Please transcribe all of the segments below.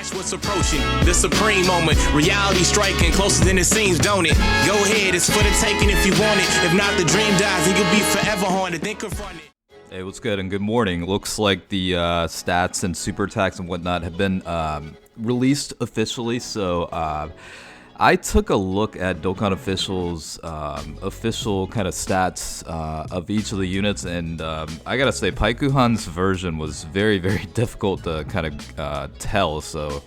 Watch what's approaching, the supreme moment. Reality striking closer than it seems, don't it? Go ahead, it's for the taking if you want it. If not, the dream dies and you'll be forever haunted. Then confront it. Hey, what's good and good morning. Looks like the stats and super attacks and whatnot have been released officially. So I took a look at Dokkan Official's official kind of stats of each of the units, and I gotta say, Paikuhan's version was very, very difficult to kind of tell. So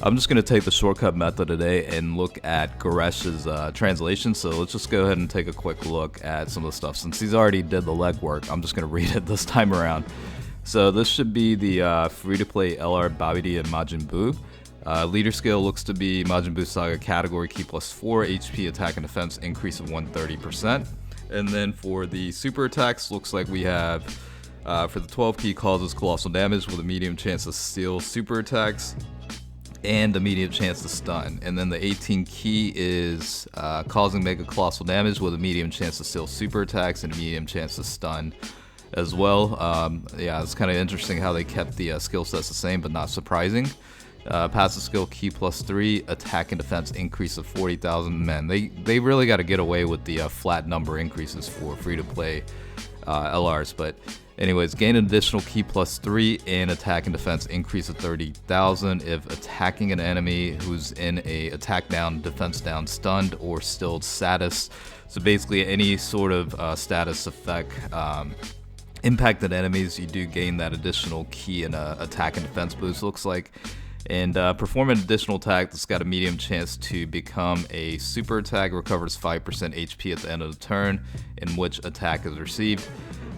I'm just gonna take the shortcut method today and look at Goresh's translation. So let's just go ahead and take a quick look at some of the stuff. Since he's already did the legwork, I'm just gonna read it this time around. So this should be the free-to-play LR Babidi and Majin Buu. Leader skill looks to be Majin Buu Saga category key plus 4, HP attack and defense increase of 130%. And then for the super attacks, looks like we have for the 12 key causes colossal damage with a medium chance to steal super attacks and a medium chance to stun. And then the 18 key is causing mega colossal damage with a medium chance to steal super attacks and a medium chance to stun as well. Yeah, it's kind of interesting how they kept the skill sets the same, but not surprising. Passive skill key plus 3, attack and defense increase of 40,000. Man, they really got to get away with the flat number increases for free-to-play LRs. But anyways, gain an additional key plus 3 and attack and defense increase of 30,000 if attacking an enemy who's in a attack down, defense down, stunned, or stilled status. So basically any sort of status effect impacted enemies, you do gain that additional key and attack and defense boost, looks like. And perform an additional attack that's got a medium chance to become a super attack, recovers 5% HP at the end of the turn in which attack is received.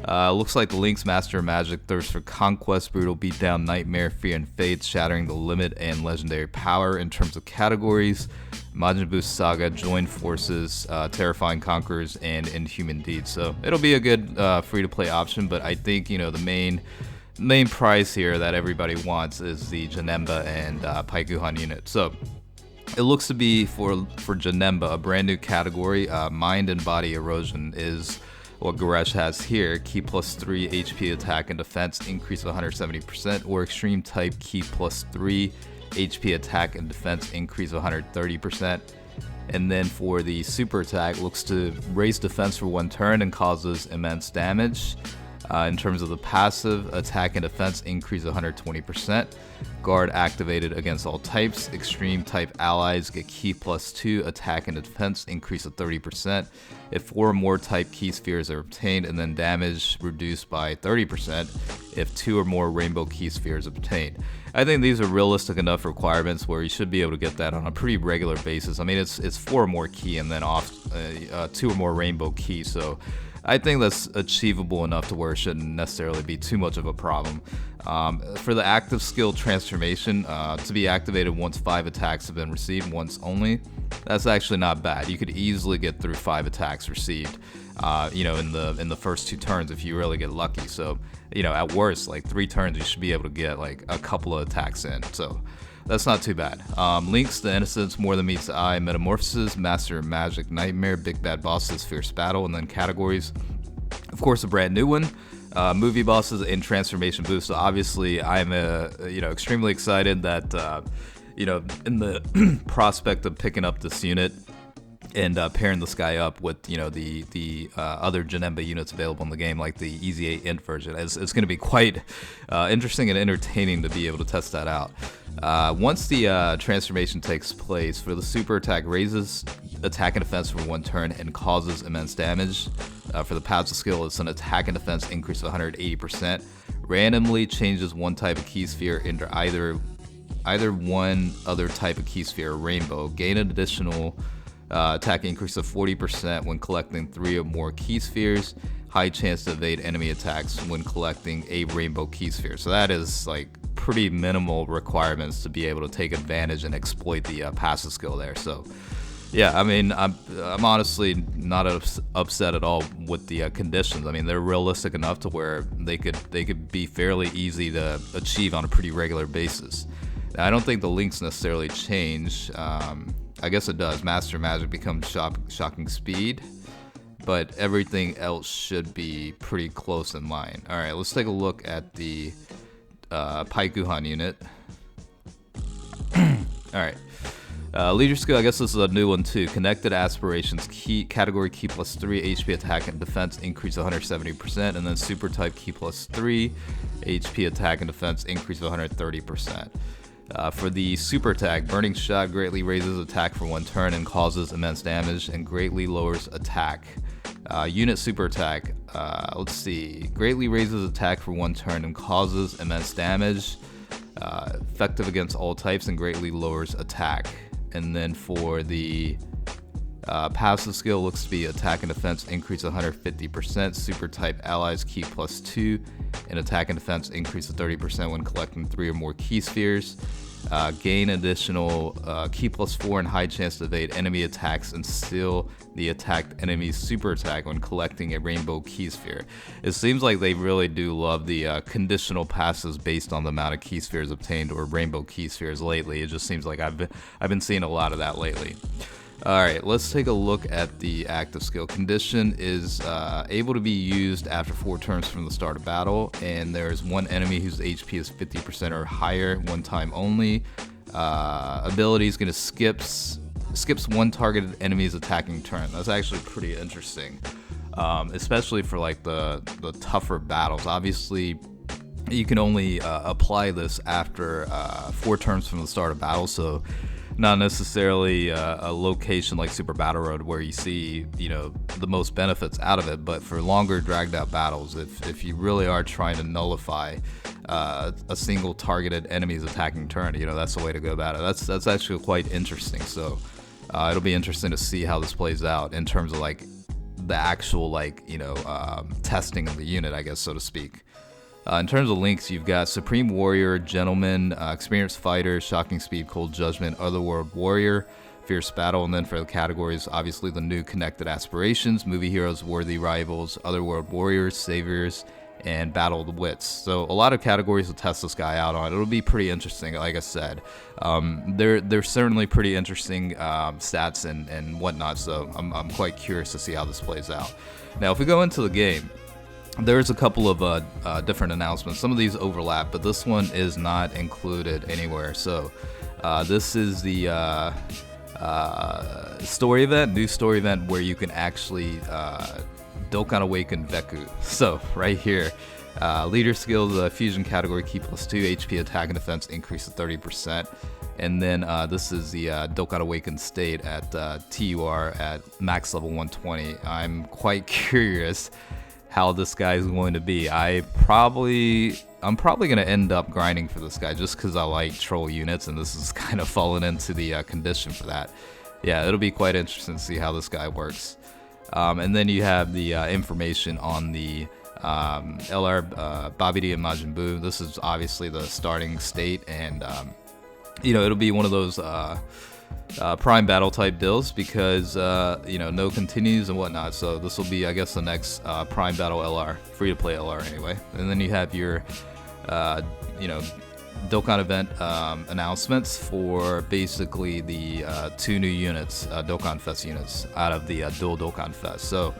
Looks like the Link's Master of Magic, Thirst for Conquest, Brutal Beatdown, Nightmare, Fear and Fate, shattering the limit and legendary power in terms of categories. Majin Buu Saga, Join Forces, Terrifying Conquerors, and Inhuman Deeds. So it'll be a good free-to-play option, but I think, you know, the main prize here that everybody wants is the Janemba and Pykuhon unit. So it looks to be for Janemba, a brand new category. Mind and Body Erosion is what Goresh has here. Key plus 3 HP attack and defense increase of 170%, or extreme type key plus 3 HP attack and defense increase of 130%. And then for the super attack, looks to raise defense for 1 turn and causes immense damage. In terms of the passive, attack and defense increase 120%. Guard activated against all types. Extreme type allies get key plus 2, attack and defense increase of 30%. If 4 or more type key spheres are obtained, and then damage reduced by 30% if 2 or more rainbow key spheres obtained. I think these are realistic enough requirements where you should be able to get that on a pretty regular basis. I mean, it's 4 or more key and then off 2 or more rainbow key, so I think that's achievable enough to where it shouldn't necessarily be too much of a problem. For the active skill transformation, to be activated once 5 attacks have been received, once only, that's actually not bad. You could easily get through 5 attacks received, you know, in the first 2 turns if you really get lucky. So, you know, at worst, like 3 turns, you should be able to get like a couple of attacks in. So that's not too bad. Links, the Innocence, More Than Meets the Eye, Metamorphosis, Master of Magic, Nightmare, Big Bad Bosses, Fierce Battle, and then categories. Of course, a brand new one, Movie Bosses and Transformation Boost. So obviously, I'm extremely excited that you know, in the prospect of picking up this unit and pairing this guy up with, you know, the other Janemba units available in the game, like the Easy 8 Int version. It's going to be quite interesting and entertaining to be able to test that out. Once the transformation takes place, for the super attack, raises attack and defense for 1 turn and causes immense damage. For the passive skill, it's an attack and defense increase of 180%. Randomly changes 1 type of key sphere into either one other type of key sphere or rainbow. Gain an additional attack increase of 40% when collecting 3 or more key spheres. High chance to evade enemy attacks when collecting a rainbow key sphere. So that is like pretty minimal requirements to be able to take advantage and exploit the passive skill there. So yeah, I mean, I'm honestly not upset at all with the conditions. I mean, they're realistic enough to where they could be fairly easy to achieve on a pretty regular basis. Now, I don't think the links necessarily change. I guess it does. Master Magic becomes Shocking Speed, but everything else should be pretty close in line. All right, let's take a look at the Paikuhon unit. Alright. Leader skill, I guess this is a new one too. Connected aspirations, key category key plus 3 HP attack and defense increase 170%, and then super type key plus 3 HP attack and defense increase 130%. For the super attack, burning shot greatly raises attack for 1 turn and causes immense damage, and greatly lowers attack. Unit super attack, let's see, greatly raises attack for 1 turn and causes immense damage. Effective against all types and greatly lowers attack. And then for the passive skill, looks to be attack and defense increase 150%. Super type allies key plus 2 and attack and defense increase 30% when collecting 3 or more key spheres. Gain additional key plus 4 and high chance to evade enemy attacks and steal the attacked enemy's super attack when collecting a rainbow key sphere. It seems like they really do love the conditional passes based on the amount of key spheres obtained or rainbow key spheres lately. It just seems like I've been seeing a lot of that lately. Alright, let's take a look at the active skill. Condition is able to be used after 4 turns from the start of battle, and there's 1 enemy whose HP is 50% or higher, 1 time only. Ability is going to skips 1 targeted enemy's attacking turn. That's actually pretty interesting, especially for like the tougher battles. Obviously, you can only apply this after 4 turns from the start of battle, so not necessarily a location like Super Battle Road where you see, the most benefits out of it, but for longer dragged out battles, if you really are trying to nullify a single targeted enemy's attacking turn, that's the way to go about it. That's actually quite interesting. So it'll be interesting to see how this plays out in terms of like the actual testing of the unit, I guess, so to speak. In terms of links, you've got Supreme Warrior, Gentleman, Experienced Fighter, Shocking Speed, Cold Judgment, Otherworld Warrior, Fierce Battle, and then for the categories, obviously the new Connected Aspirations, Movie Heroes, Worthy Rivals, Otherworld Warriors, Saviors, and Battle of the Wits. So a lot of categories to test this guy out on. It'll be pretty interesting, like I said. They're certainly pretty interesting stats and whatnot, so I'm quite curious to see how this plays out. Now, if we go into the game, there's a couple of different announcements. Some of these overlap, but this one is not included anywhere. So this is the new story event where you can actually Dokkan Awakening Veku. So right here, leader skills, fusion category key plus 2 HP attack and defense increase to 30%. And then this is the Dokkan Awakening state at TUR at max level 120. I'm quite curious how this guy is going to be. I'm probably going to end up grinding for this guy just because I like troll units, and this is kind of falling into the condition for that. Yeah, it'll be quite interesting to see how this guy works. And then you have the information on the LR Babidi and Majin Buu. This is obviously the starting state, and it'll be one of those prime battle type deals because no continues and whatnot, so this will be, I guess, the next prime battle LR, free to play LR anyway. And then you have your Dokkan event announcements for basically the 2 new units, DokkanFest units out of the dual DokkanFest. So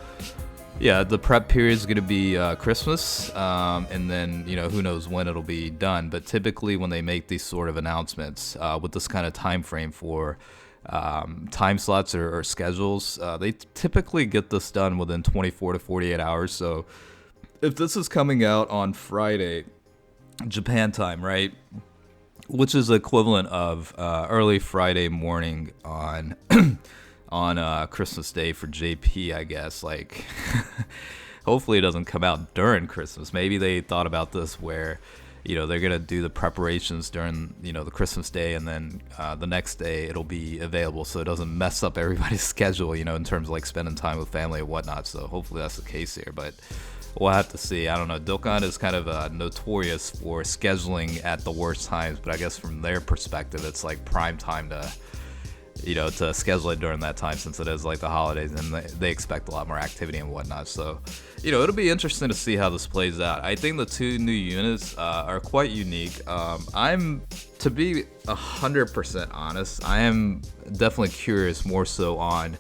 yeah, the prep period is going to be Christmas, and then who knows when it'll be done. But typically, when they make these sort of announcements with this kind of time frame for time slots or schedules, they typically get this done within 24 to 48 hours. So if this is coming out on Friday, Japan time, right, which is the equivalent of early Friday morning on on Christmas Day for JP, I guess. Like, hopefully it doesn't come out during Christmas. Maybe they thought about this where, they're gonna do the preparations during, the Christmas Day, and then the next day it'll be available, so it doesn't mess up everybody's schedule, in terms of like spending time with family and whatnot. So hopefully that's the case here, but we'll have to see. I don't know. Dokkan is kind of notorious for scheduling at the worst times, but I guess from their perspective, it's like prime time to schedule it during that time, since it is like the holidays and they expect a lot more activity and whatnot. So, it'll be interesting to see how this plays out. I think the 2 new units are quite unique. To be 100% honest, I am definitely curious more so on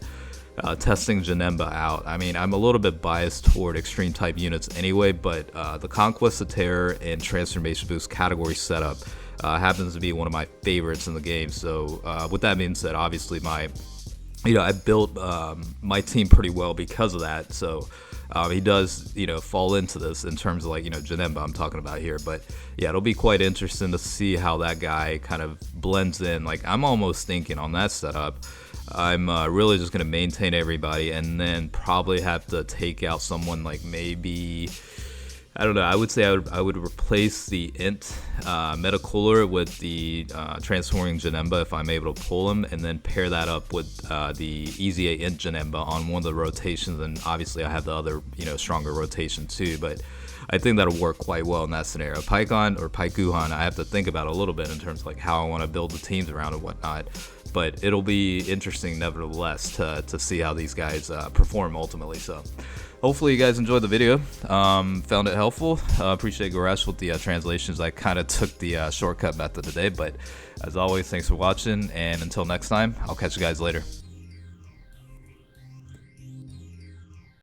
testing Janemba out. I mean, I'm a little bit biased toward extreme type units anyway, but the Conquest of Terror and Transformation Boost category setup happens to be one of my favorites in the game. So with that being said, obviously I built my team pretty well because of that. So he does, fall into this in terms of like, Janemba I'm talking about here. But yeah, it'll be quite interesting to see how that guy kind of blends in. Like, I'm almost thinking on that setup, I'm really just going to maintain everybody and then probably have to take out someone like maybe, I don't know, I would say I would replace the Int Metacolor with the Transforming Janemba if I'm able to pull him, and then pair that up with the Easy A Int Janemba on one of the rotations, and obviously I have the other, stronger rotation too, but I think that'll work quite well in that scenario. Pykuhon or Paikuhan, I have to think about a little bit in terms of like how I want to build the teams around and whatnot, but it'll be interesting nevertheless to see how these guys perform ultimately. So hopefully you guys enjoyed the video, found it helpful. Appreciate Goresh with the translations. I kind of took the shortcut method today, but as always, thanks for watching, and until next time, I'll catch you guys later.